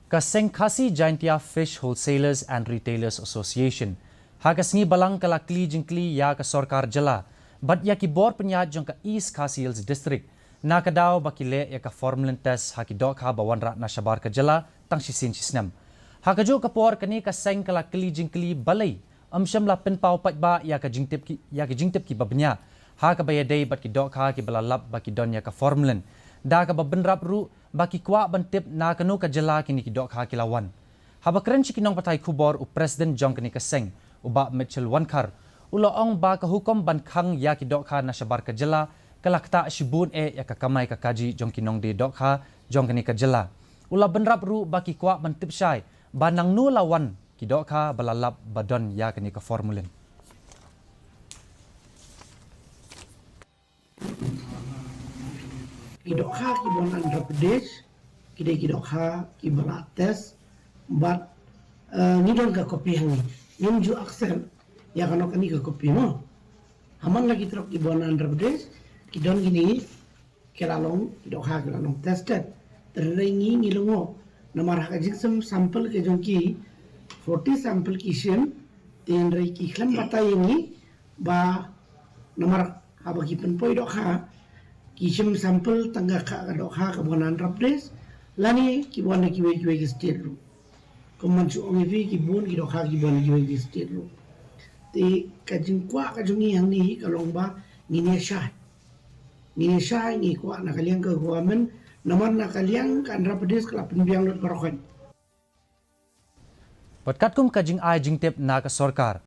Kaseng Khasi Jaintia Fish Wholesalers and Retailers Association. Hagasngi balang kala kli jingkli ya ka sorkar jala. Bat ya ki bor penyat jong ka East Khasi Hills District. Na kadaw bakile ya ka formalin test haki dok ha bawan rat na shabar ka jala tang sisin sisnam. Hakajo ka por kani kaseng kala kli jingkli balay. Amsyam la penpau pat ba ya ka jingtip ki babnya. Ha ka bayadai bat ki dok ha ki balalap baki don ya ka formalin. Da ka babenrap ru baki kwa bantip na kanu ka jala kini ki dok ha kilawan. Haba keren kinong patay kubor u President Jong kini kaseng uba Mitchell Wankar. Uloong ba ka hukom bankang ya ki dok ha na shabar ka jala kalakta shibun ya ka kamay ka kaji jong kinong di dok ha jong kini ka jala. Ula benrap ru baki kwa bantip syai banang nulawan ki dok ha balalap badon ya kini ka formulin. Kidokha ki bon Andhra Pradesh, kide kidokha ki balates, but ni don ka kopi hangi, nim ju aksel ya kanok ni ka kopi mo. Haman lagi trok ki bon Andhra Pradesh, ki don gini kelalong kidokha kelalong tested, terrengi ngilongo, namar haka jiksam sampel ke jongki 40 sampel ki sim, tin rei ki khlam bata ini ba namar haba ki penpoi dokha. Kishim sampel tangga ka dokha ka bon Andhra Pradesh lani ki bon ki we ki state ru kuman chu ongi ki bon ki dokha ki bon ki state ru te ka jingkwa ka jungi hang ni ka longba ni sha ni kwa na kaliang ka government naman na kaliang ka Andhra Pradesh ka penbiang lot karokhan Patkat kum kajing ay jingtip na ka sorkar.